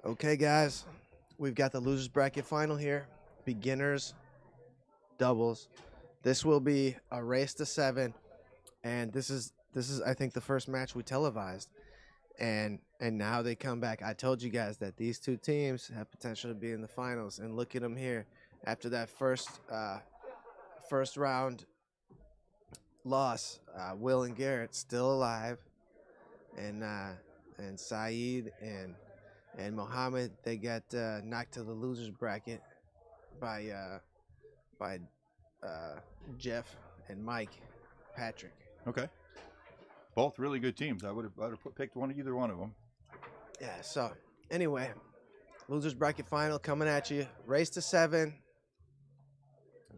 Okay, guys, we've got the losers bracket final here. Beginners, doubles. This will be a race to 7, and this is I think the first match we televised. And now they come back. I told you guys that these two teams have potential to be in the finals, and look at them here after that first round loss. Will and Garrett still alive, and Saeed and Mohammed, they got knocked to the losers bracket by by Jeff and Mike Patrick. Okay. Both really good teams. I would have picked either one of them. Yeah. So anyway, losers bracket final coming at you. Race to 7.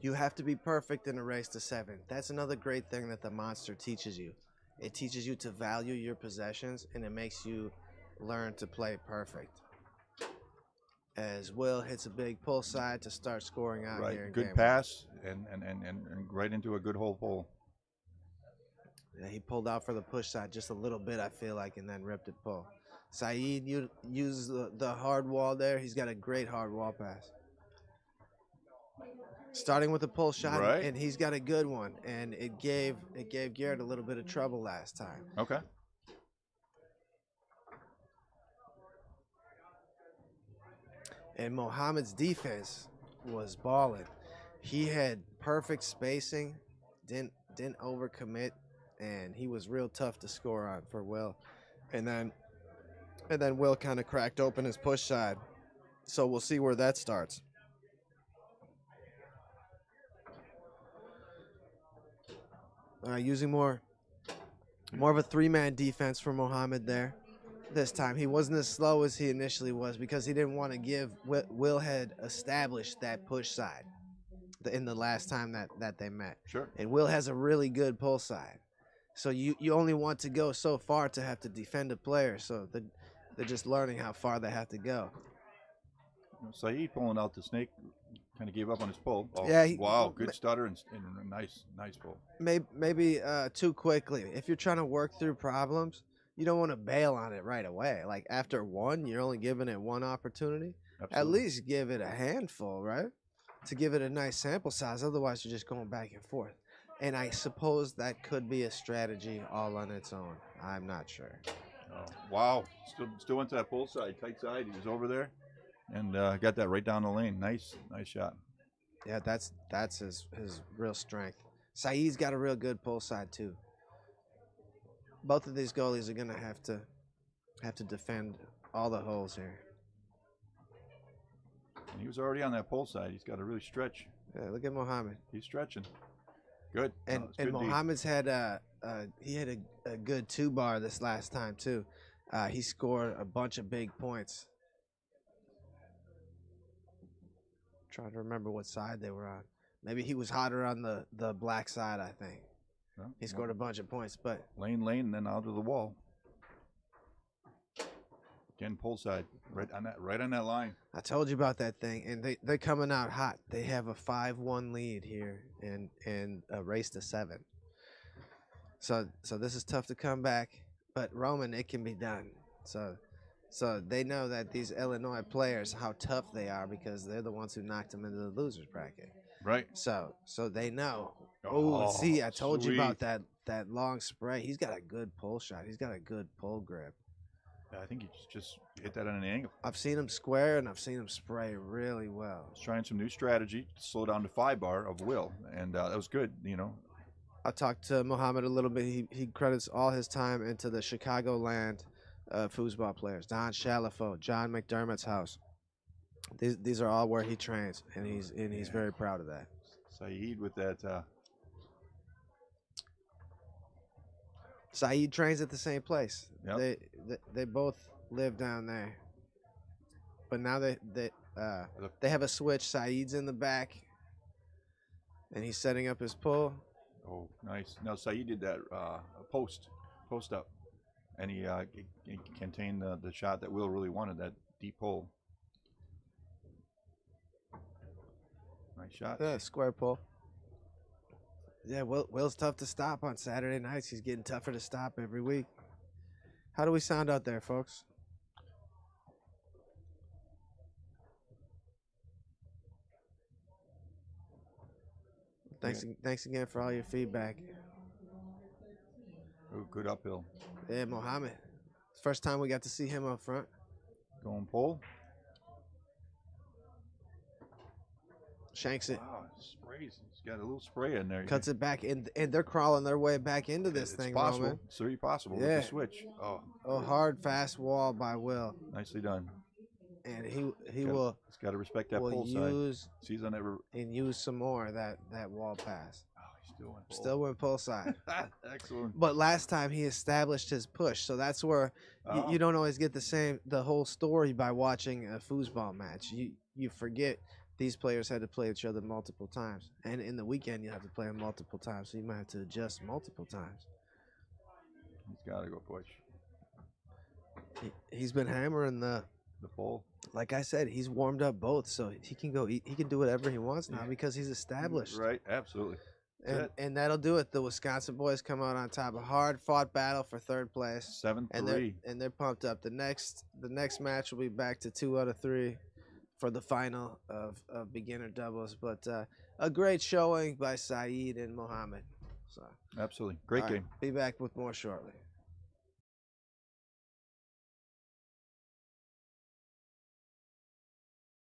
You have to be perfect in a race to 7. That's another great thing that the monster teaches you. It teaches you to value your possessions, and it makes you learn to play perfect. As Will hits a big pull side to start scoring out Right. here. In Good game pass and right into a good hole pull. Yeah, he pulled out for the push side just a little bit, I feel like, and then ripped it pull. Saeed uses the hard wall there. He's got a great hard wall pass. Starting with a pull shot, Right. and he's got a good one. And it gave Garrett a little bit of trouble last time. Okay. And Mohammed's defense was balling. He had perfect spacing, didn't overcommit, and he was real tough to score on for Will. And then Will kind of cracked open his push side. So we'll see where that starts. Using more of a 3-man defense for Mohammed there. This time he wasn't as slow as he initially was because he didn't want to give Will had established that push side in the last time that they met. Sure. And Will has a really good pull side. So you only want to go so far to have to defend a player. So they're just learning how far they have to go. Saeed pulling out the snake, kind of gave up on his pull. Oh, Yeah, wow, good stutter and a nice pull. Maybe too quickly. If you're trying to work through problems, you don't want to bail on it right away. Like after one, you're only giving it one opportunity. Absolutely. At least give it a handful, right? To give it a nice sample size. Otherwise, you're just going back and forth. And I suppose that could be a strategy all on its own. I'm not sure. Oh, wow, still went to that pull side, tight side. He was over there, and got that right down the lane. Nice shot. Yeah, that's his real strength. Saeed's got a real good pull side too. Both of these goalies are gonna have to defend all the holes here. And he was already on that pull side. He's got to really stretch. Yeah, look at Mohammed. He's stretching. Good. And good Mohammed's had a good 2-bar this last time too. He scored a bunch of big points. Trying to remember what side they were on. Maybe he was hotter on the black side, I think. Well, He scored a bunch of points, but lane, and then out of the wall. Again, pull side, right on that line. I told you about that thing, and they're coming out hot. They have a 5-1 lead here in a race to 7. So this is tough to come back, but Roman, it can be done. So they know that these Illinois players, how tough they are because they're the ones who knocked them into the losers bracket. Right. So they know. Oh, Oh, see, I told you about sweet. that long spray. He's got a good pull shot. He's got a good pull grip. Yeah, I think he just hit that at an angle. I've seen him square and I've seen him spray really well. He's trying some new strategy to slow down the 5-bar of Will, and that was good. I talked to Mohammed a little bit. He credits all his time into the Chicagoland foosball players. Don Shalafo, John McDermott's house. These are all where he trains, and he's very proud of that. Saeed with that. Saeed trains at the same place. Yep. They both live down there, but now they have a switch. Saeed's in the back, and he's setting up his pull. Oh, nice. Now Saeed did that post up, and he contained the shot that Will really wanted, that deep pull. Nice shot. Yeah, square pull. Yeah, Will's tough to stop on Saturday nights. He's getting tougher to stop every week. How do we sound out there, folks? Thanks again for all your feedback. Oh, good uphill. Yeah, Mohammed. First time we got to see him up front. Going pole. Shanks it. Wow, sprays. He's got a little spray in there. Cuts it back, and they're crawling their way back into this thing, possible. Roman. It's very possible Yeah. with the switch. Oh, A hard, fast wall by Will. nicely done. And he will. He's got to respect that will pole use side. Sees on ever. and use some more of that wall pass. Oh, he's still in pole. Still went pole side. Excellent. But last time he established his push, so that's where you don't always get the whole story by watching a foosball match. You forget these players had to play each other multiple times, and in the weekend you have to play them multiple times, so you might have to adjust multiple times. He's got to go push. He's been hammering the pole. Like I said, he's warmed up both, so he can go. He can do whatever he wants now because he's established. Right, absolutely. And that'll do it. The Wisconsin boys come out on top. A hard-fought battle for third place. 7-3. And they're pumped up. The next match will be back to 2 out of 3 for the final of beginner doubles. But a great showing by Saeed and Mohammed. So Absolutely. Great game. Be back with more shortly.